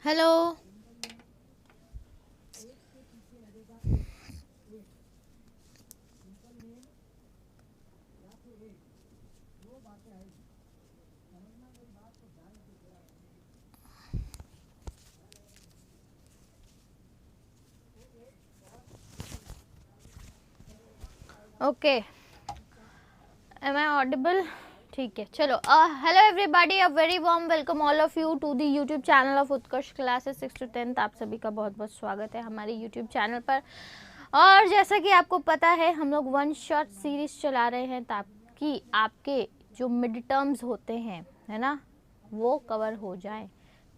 Hello. Okay, am I audible? ठीक है, चलो। Hello everybody, a very warm welcome all of you to the YouTube channel of Utkarsh classes 6 to 10। आप सभी का बहुत बहुत स्वागत है हमारे यूट्यूब चैनल पर। और जैसा कि आपको पता है, हम लोग वन शॉट सीरीज चला रहे हैं ताकि आपके जो मिड टर्म्स होते हैं, है ना, वो कवर हो जाए।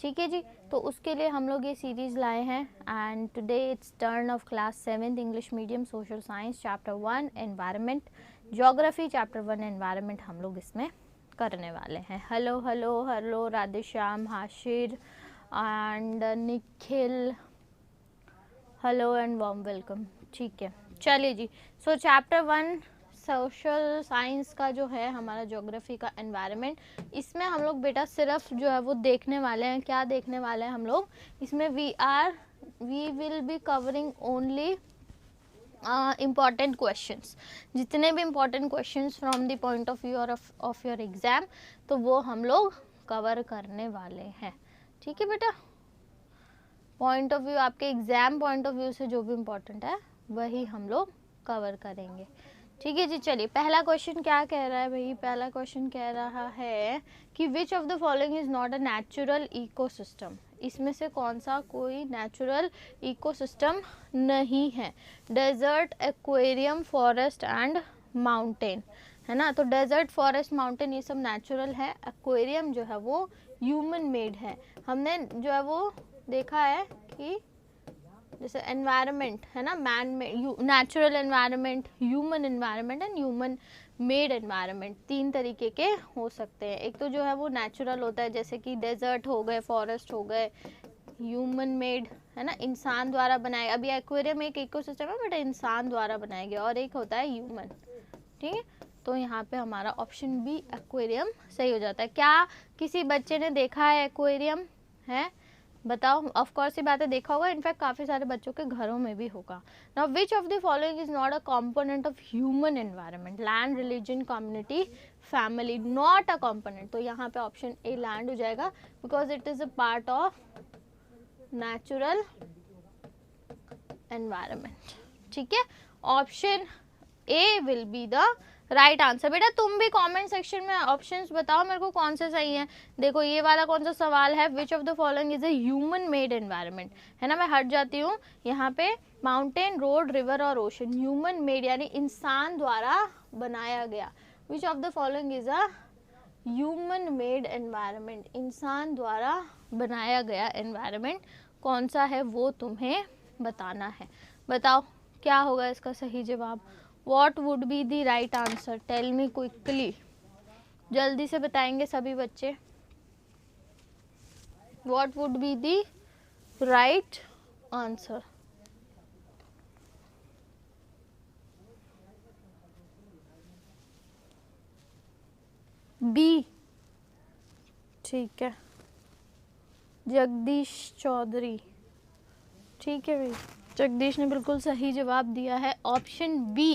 ठीक है जी, तो उसके लिए हम लोग ये सीरीज़ लाए हैं। And today it's turn off class 7th English medium social science chapter 1 environment, geography chapter 1 environment हम लोग इसमें करने वाले हैं। Hello hello hello Radheshyam, Hashir and Nikhil, hello and warm welcome. ठीक है, चलिए जी। सो चैप्टर 1 सोशल साइंस का जो है हमारा ज्योग्राफी का एनवायरनमेंट, इसमें हम लोग बेटा सिर्फ जो है वो देखने वाले हैं। क्या देखने वाले हैं हम लोग इसमें? We will be covering only important questions. जितने भी important questions from the point of view of your exam, तो वो हम लोग कवर करने वाले हैं। ठीक है बेटा, पॉइंट ऑफ व्यू, आपके एग्जाम पॉइंट ऑफ व्यू से जो भी इम्पोर्टेंट है वही हम लोग कवर करेंगे। ठीक है जी, चलिए। पहला क्वेश्चन क्या कह रहा है भाई? पहला क्वेश्चन कह रहा है कि which of the following is not a natural ecosystem. इसमें से कौन सा कोई नेचुरल इकोसिस्टम नहीं है? Desert, aquarium, forest and mountain, है ना। तो डेजर्ट, फॉरेस्ट, माउंटेन ये सब नेचुरल है। एक्वेरियम जो है वो ह्यूमन मेड है। हमने जो है वो देखा है कि जैसे एनवायरनमेंट है ना, man made, natural environment, human environment and human made environment, तीन तरीके के हो सकते हैं। एक तो जो है वो नेचुरल होता है, जैसे कि डेजर्ट हो गए, फॉरेस्ट हो गए, ह्यूमन मेड है ना, इंसान द्वारा बनाया। अभी एक्वेरियम एक इकोसिस्टम है बट इंसान द्वारा बनाया गया, और एक होता है ह्यूमन। ठीक है, तो यहाँ पे हमारा ऑप्शन बी एक्वेरियम सही हो जाता है। क्या किसी बच्चे ने देखा है एक्वेरियम? है, बताओ। ऑफ कोर्स ये बातें देखा होगा, इनफैक्ट काफ़ी सारे बच्चों के घरों में भी होगा। Now which of the following is not a component of human environment? Land, religion, community, family, not a component. तो यहाँ पे ऑप्शन ए लैंड हो जाएगा, because it is a part of natural environment. ठीक है, option A will be the right answer. बेटा तुम भी कमेंट सेक्शन में ऑप्शंस बताओ मेरे को कौन से सही हैं। देखो ये वाला कौन सा सवाल है? विच of the following is a human made environment, है ना। मैं हट जाती हूँ यहाँ पे। माउंटेन, रोड, रिवर और ओशन, ह्यूमन मेड यानी इंसान द्वारा बनाया गया। विच of the following is a human made environment, इंसान द्वारा बनाया गया एनवायरनमेंट कौन सा है वो तुम्हें बताना है। बताओ क्या होगा इसका सही जवाब? What would be the right answer? Tell me quickly. जल्दी से बताएंगे सभी बच्चे। What would be the right answer? B. ठीक है, जगदीश चौधरी। ठीक है भाई, जगदीश ने बिल्कुल सही जवाब दिया है। ऑप्शन बी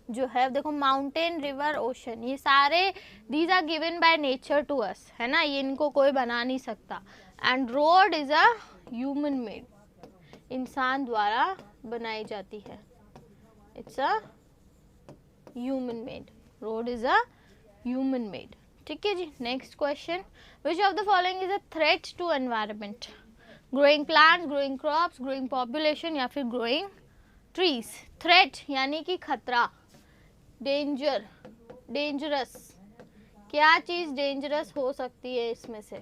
जो है, देखो माउंटेन, रिवर, ओशन, ये सारे these are given by nature to us, है ना, ये इनको कोई बना नहीं सकता। And road is a human made, इंसान द्वारा बनाई जाती है। It's a human made, road is a human made. ठीक है जी, next question. Which of the following is a threat to environment? Growing plants, growing crops, growing population या फिर ग्रोइंग ट्रीज। थ्रेट यानी कि खतरा, डेंजर, डेंजरस। क्या चीज डेंजरस हो सकती है इसमें से?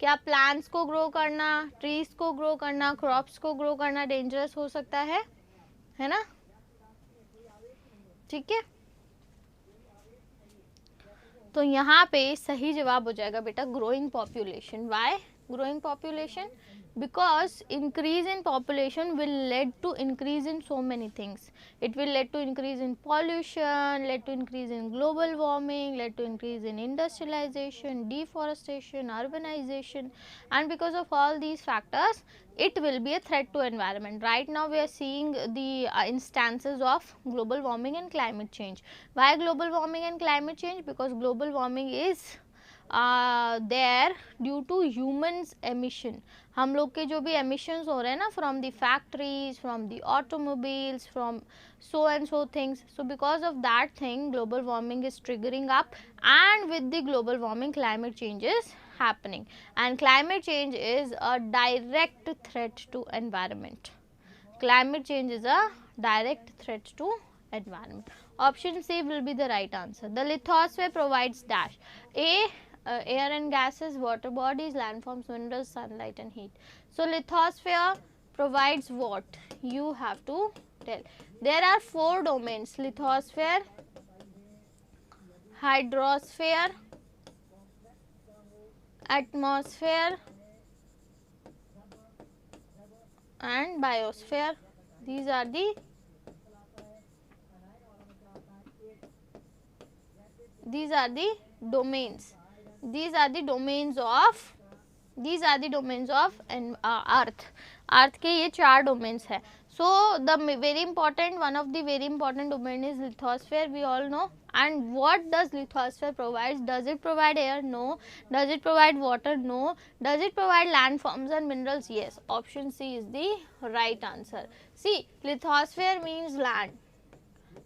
क्या प्लांट्स को ग्रो करना, ट्रीज को ग्रो करना, क्रॉप्स को ग्रो करना डेंजरस हो सकता है ना? ठीक है, तो यहाँ पे सही जवाब हो जाएगा बेटा growing population. Why? growing population? Because increase in population will lead to increase in so many things. It will lead to increase in pollution, lead to increase in global warming, lead to increase in industrialization, deforestation, urbanization, and because of all these factors it will be a threat to environment. Right now we are seeing the instances of global warming and climate change. Why global warming and climate change? Because global warming is there due to humans emission. हम लोग के जो भी emissions हो रहे हैं ना from the factories, from the automobiles, from so and so things, so because of that thing global warming is triggering up, and with the global warming climate change is happening, and climate change is a direct threat to environment. Climate change is a direct threat to environment. Option C will be the right answer. The lithosphere provides dash. A, air and gases, water bodies, landforms, minerals, sunlight and heat. So lithosphere provides what? You have to tell. There are 4 domains: lithosphere, hydrosphere, atmosphere and biosphere. These are the domains. These are the domains of अर्थ के ये 4 domains है. So the very important, one of the very important domain is lithosphere, we all know. And what does lithosphere provides? Does it provide air? No. Does it provide water? No. Does it provide landforms and minerals? Yes. Option C is the right answer. See, lithosphere means land,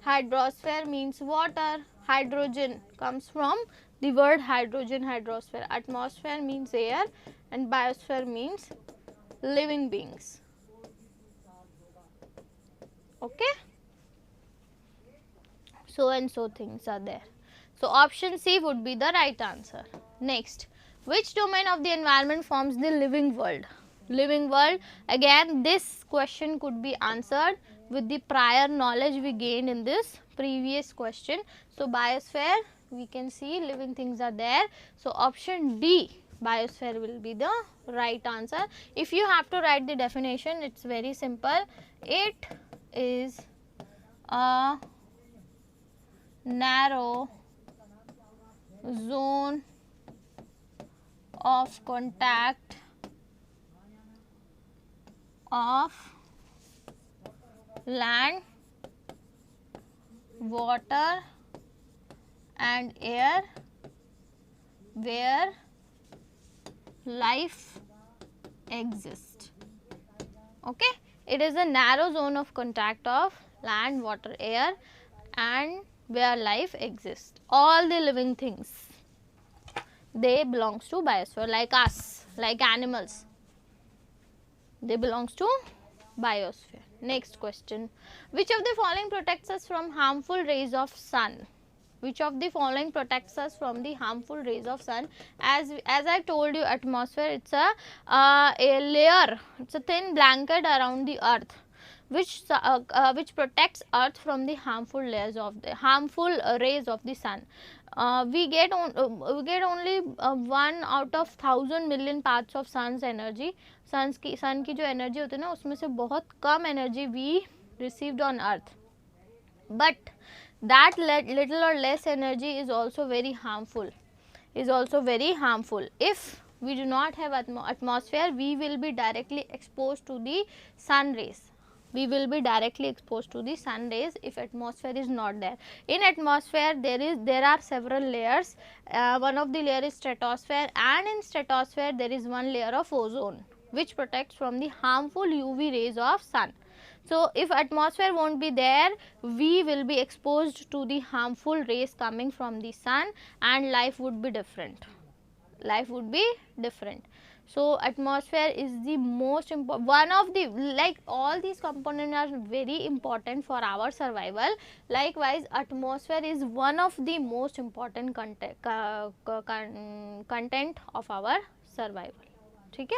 hydrosphere means water, hydrogen comes from the word hydrogen, hydrosphere. Atmosphere means air and biosphere means living beings. Okay. So and so things are there. So option C would be the right answer. Next, which domain of the environment forms the living world? Living world, again this question could be answered with the prior knowledge we gained in this previous question. So biosphere, we can see living things are there. So option D, biosphere will be the right answer. If you have to write the definition, it's very simple. It is a narrow zone of contact of land, water and air where life exists. Okay, it is a narrow zone of contact of land, water, air and where life exists. All the living things, they belongs to biosphere, like us, like animals, they belongs to biosphere. Next question, which of the following protects us from harmful rays of sun? Which of the following protects us from the harmful rays of sun? As I told you, atmosphere, it's a layer, it's a thin blanket around the earth which protects earth from the harmful layers of the harmful rays of the sun. We get only 1 out of 1000 million parts of sun's energy. sun की जो energy होती है ना, उसमें से बहुत कम energy we received on earth, but that little or less energy is also very harmful, If we do not have atmosphere, we will be directly exposed to the sun rays. If atmosphere is not there. In atmosphere there are several layers. One of the layer is stratosphere, and in stratosphere there is one layer of ozone which protects from the harmful UV rays of sun. So if atmosphere won't be there, we will be exposed to the harmful rays coming from the sun and life would be different. So atmosphere is the most important, one of the, like all these components are very important for our survival. Likewise, atmosphere is one of the most important content of our survival. Okay?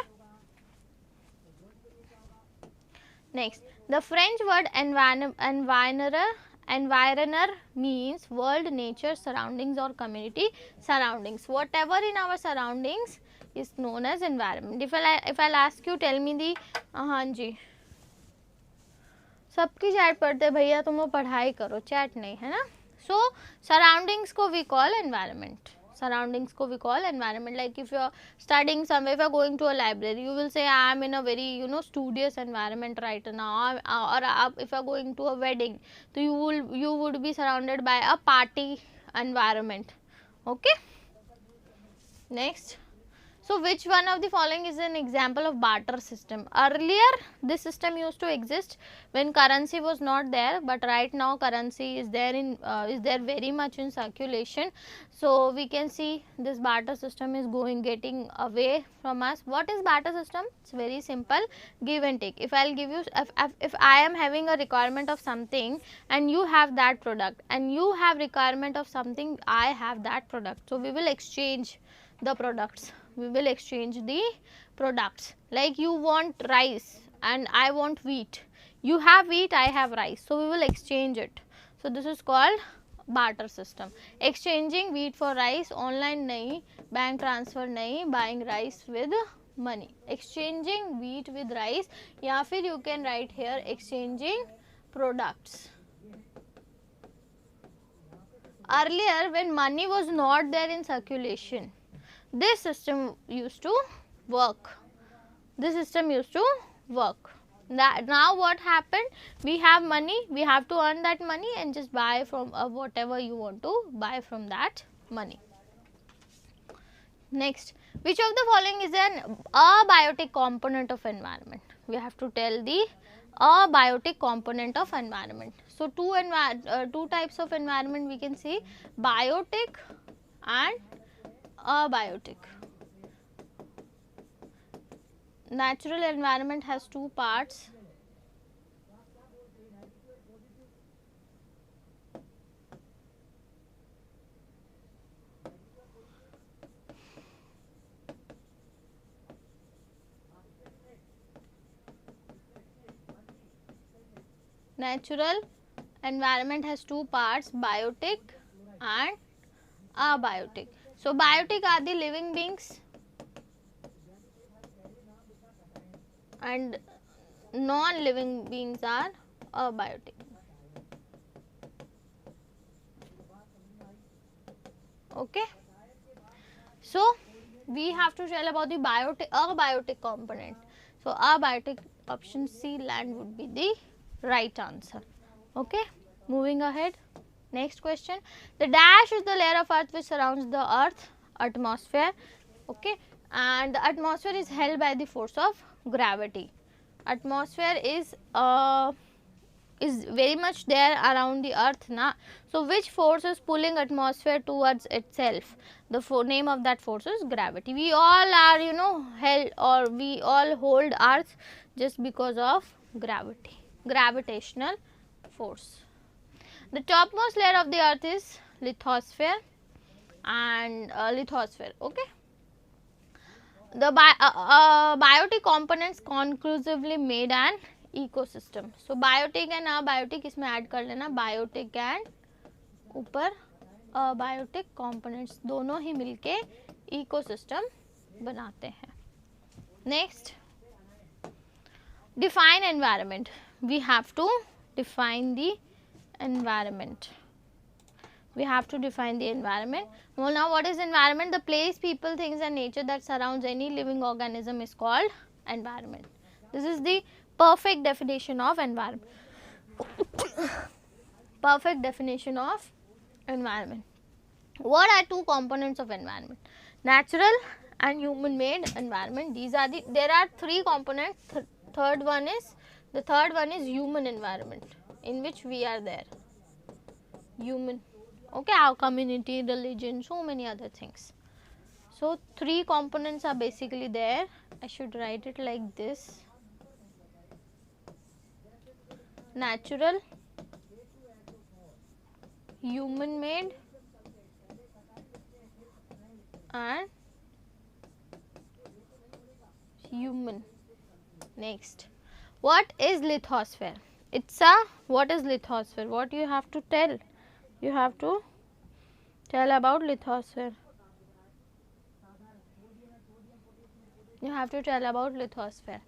Next, the French word environner means world, nature, surroundings or community surroundings. Whatever in our surroundings is known as environment. If I'll ask you, tell me the हाँ जी, सबकी chat पढ़ते भैया, तुम लोग पढ़ाई करो, chat नहीं है ना. So surroundings को we call environment. Surroundings को we call environment. Like if you are studying somewhere, if you are going to a library, you will say I am in a very studious environment right now. Or if you are going to a wedding, so you would be surrounded by a party environment. Okay. Next. So which one of the following is an example of barter system? Earlier this system used to exist when currency was not there, but right now currency is there very much in circulation. So we can see this barter system is getting away from us. What is barter system? It's very simple, give and take. If I'll give you, if I am having a requirement of something and you have that product, and you have requirement of something, I have that product. So we will exchange the products. We will exchange the products. Like you want rice and I want wheat. You have wheat, I have rice. So we will exchange it. So this is called barter system. Exchanging wheat for rice, online nahi, bank transfer nahi, buying rice with money. Exchanging wheat with rice, या फिर you can write here exchanging products. Earlier when money was not there in circulation, this system used to work. This system used to work. Now what happened? We have money, we have to earn that money and just buy from whatever you want to buy from that money. Next, which of the following is an abiotic component of environment? We have to tell the abiotic component of environment. So two types of environment we can see, biotic and abiotic. Natural environment has two parts. Natural environment has two parts, biotic and abiotic. So biotic are the living beings and non-living beings are abiotic. Okay. So we have to tell about the abiotic component. So abiotic, option C, land would be the right answer. Okay. Moving ahead. Next question. The dash is the layer of earth which surrounds the earth, atmosphere. Okay. And the atmosphere is held by the force of gravity. Atmosphere is very much there around the earth na. So which force is pulling atmosphere towards itself? The name of that force is gravity. We all are held, or we all hold earth just because of gravity, gravitational force. The topmost layer of the earth is lithosphere and lithosphere. Okay. The biotic components conclusively made an ecosystem. So biotic and abiotic इसमें add कर लेना, biotic and ऊपर abiotic components दोनों ही मिलके ecosystem बनाते हैं. Next, define environment. We have to define the environment. We have to define the environment. Well, now what is environment? The place, people, things and nature that surrounds any living organism is called environment. This is the perfect definition of environment. Perfect definition of environment. What are two components of environment? Natural and human made environment. These are there are three components. The third one is human environment, in which we are there. Human. Okay, our community, religion, so many other things. So three components are basically there. I should write it like this: natural, human made and human. Next, what is lithosphere? What is lithosphere? What you have to tell? You have to tell about lithosphere. You have to tell about lithosphere.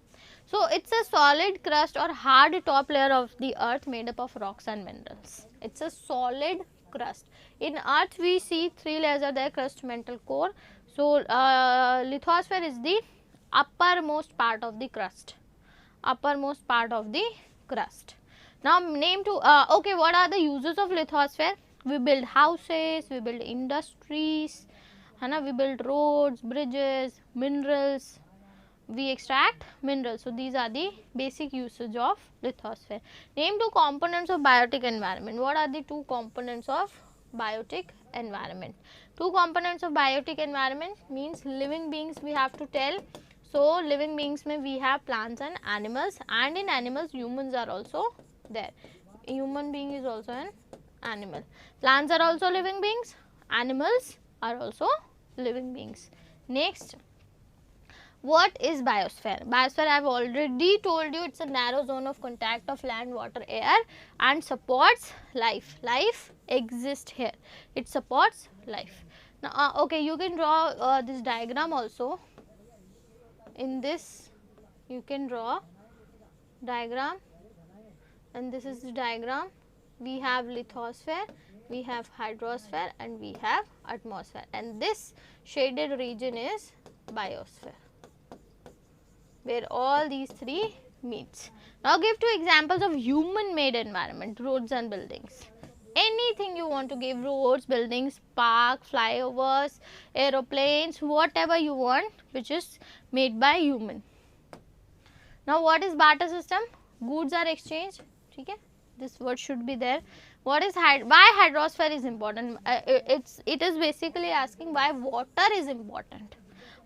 So it's a solid crust or hard top layer of the earth made up of rocks and minerals. It's a solid crust. In earth we see three layers are there: crust, mantle, core. So lithosphere is the uppermost part of the crust. Uppermost part of the crust. Now name to okay, what are the uses of lithosphere? We build houses, we build industries, we build roads, bridges, minerals, we extract minerals. So these are the basic usage of lithosphere. Name two components of biotic environment. What are the two components of biotic environment? Two components of biotic environment means living beings we have to tell. So living beings mein we have plants and animals, and in animals humans are also there. Human being is also an animal. Plants are also living beings, animals are also living beings. Next, what is biosphere? Biosphere I have already told you, it's a narrow zone of contact of land, water, air and supports life. Life exists here. It supports life. Now okay, you can draw this diagram also. In this you can draw diagram, and this is the diagram. We have lithosphere, we have hydrosphere and we have atmosphere, and this shaded region is biosphere, where all these three meets. Now give two examples of human made environment: roads and buildings. Anything you want to give, roads, buildings, park, flyovers, aeroplanes, whatever you want which is made by human. Now what is barter system? Goods are exchanged. Okay, this word should be there. What is why hydrosphere is important? It is basically asking why water is important.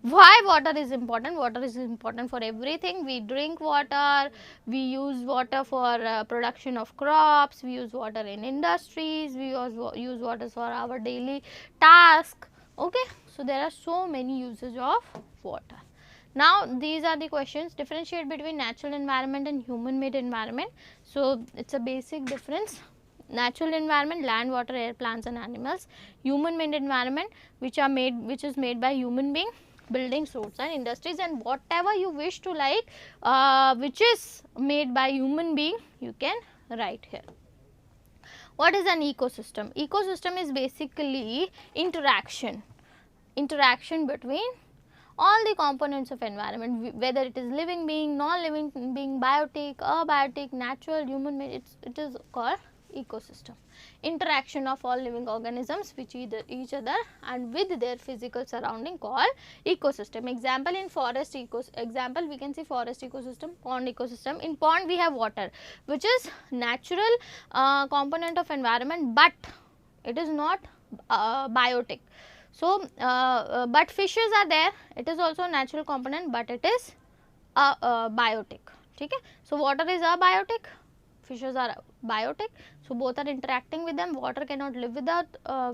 Why water is important? Water is important for everything. We drink water, we use water for production of crops, we use water in industries, we use water for our daily task. Okay, so there are so many uses of water. Now these are the questions. Differentiate between natural environment and human made environment. So it's a basic difference. Natural environment, land, water, air, plants and animals. Human made environment, which is made by human being, buildings, roads and industries, and whatever you wish to like which is made by human being, you can write here. What is an ecosystem? Ecosystem is basically interaction between all the components of environment, whether it is living being, non-living being, biotic, abiotic, natural, human made, it is called ecosystem. Interaction of all living organisms with each other and with their physical surrounding called ecosystem. Example in forest example we can see forest ecosystem, pond ecosystem. In pond we have water, which is natural component of environment, but it is not biotic. So but fishes are there, it is also a natural component, but it is biotic. Okay? So water is abiotic, fishes are biotic. So both are interacting with them. Water cannot live without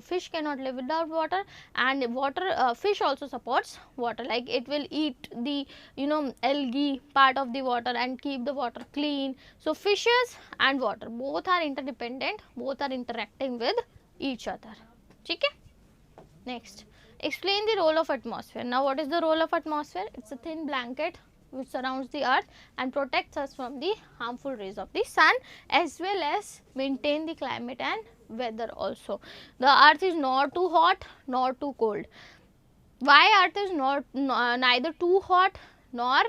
fish cannot live without water, and water fish also supports water, like it will eat the algae part of the water and keep the water clean. So fishes and water both are interdependent, both are interacting with each other. Okay? Next, explain the role of atmosphere. Now what is the role of atmosphere? It's a thin blanket which surrounds the earth and protects us from the harmful rays of the sun, as well as maintain the climate and weather also. The earth is not too hot nor too cold. Why earth is neither too hot nor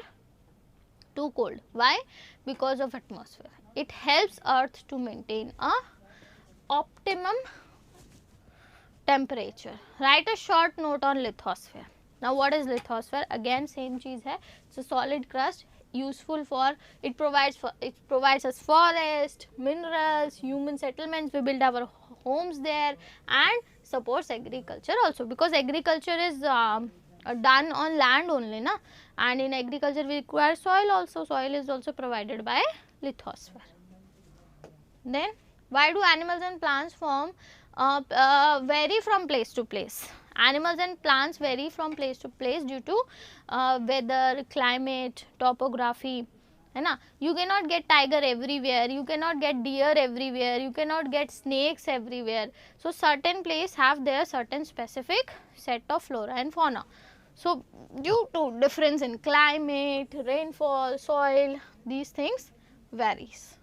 too cold? Why? Because of atmosphere. It helps earth to maintain a optimum temperature. Write a short note on lithosphere. Now what is lithosphere? Again same cheez hai. It's a solid crust, useful for, it provides us forest, minerals, human settlements, we build our homes there, and supports agriculture also, because agriculture is done on land only, na, and in agriculture we require soil also. Soil is also provided by lithosphere. Then why do animals and plants vary from place to place? Animals and plants vary from place to place due to weather, climate, topography. You cannot get tiger everywhere, you cannot get deer everywhere, you cannot get snakes everywhere. So certain place have their certain specific set of flora and fauna. So due to difference in climate, rainfall, soil, these things varies.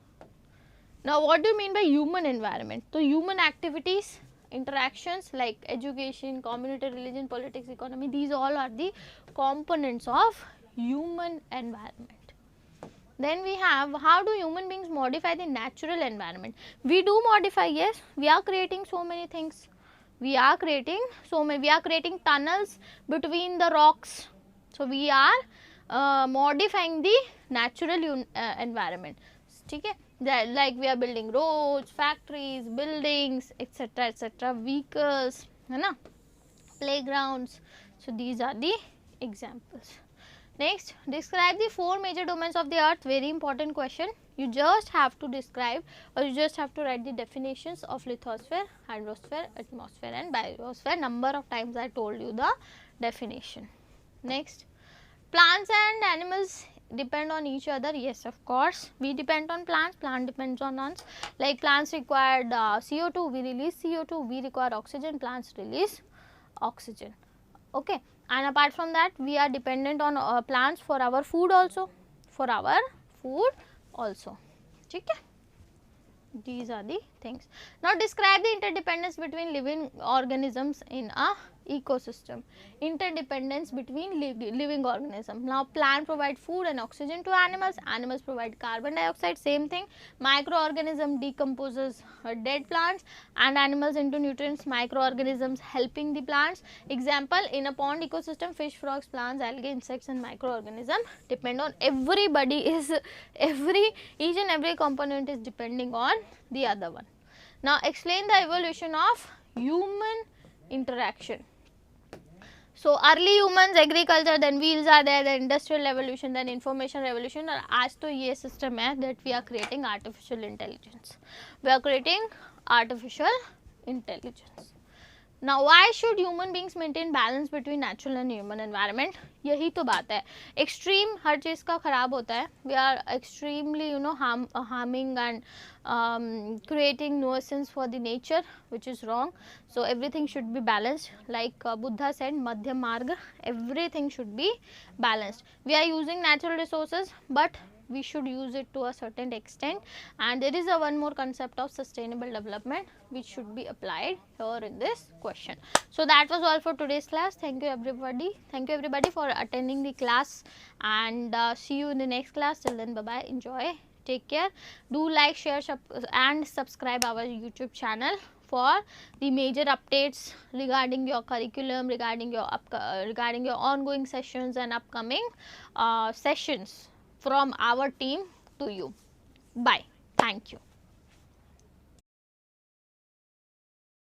Now what do you mean by human environment? So human activities, interactions like education, community, religion, politics, economy, these all are the components of human environment. Then we have, how do human beings modify the natural environment? We do modify, yes, we are creating so many things. We are creating tunnels between the rocks. So we are modifying the natural environment. Okay? Like we are building roads, factories, buildings, etc., etc., vehicles, playgrounds. So these are the examples. Next, describe the 4 major domains of the earth. Very important question. You just have to describe, or you just have to write the definitions of lithosphere, hydrosphere, atmosphere and biosphere. Number of times I told you the definition. Next, plants and animals depend on each other. Yes, of course, we depend on plants, plant depends on us. Like plants required CO2, we release CO2, we require oxygen, plants release oxygen. Okay. And apart from that, we are dependent on plants for our food also, Okay. These are the things. Now describe the interdependence between living organisms in a ecosystem. Interdependence between living organisms. Now plant provide food and oxygen to animals, animals provide carbon dioxide, same thing. Microorganism decomposes dead plants and animals into nutrients, microorganisms helping the plants. Example, in a pond ecosystem, fish, frogs, plants, algae, insects and microorganisms depend on each and every component is depending on the other one. Now explain the evolution of human interaction. So early humans, agriculture, then wheels are there, then industrial revolution, then information revolution, और आज तो ये system है that we are creating artificial intelligence. We are creating artificial intelligence. Now why should human beings maintain balance between natural and human environment? यही तो बात है. Extreme हर चीज़ का खराब होता है. We are extremely harming and creating nuisance for the nature, which is wrong. So everything should be balanced. Like Buddha said, Madhyam Marg, everything should be balanced. We are using natural resources, but we should use it to a certain extent, and there is a one more concept of sustainable development which should be applied here in this question. So that was all for today's class. Thank you everybody for attending the class, and see you in the next class. Till then, bye bye, enjoy, take care. Do like, share and subscribe our YouTube channel for the major updates regarding your curriculum, regarding your ongoing sessions and upcoming sessions from our team to you. Bye. Thank you.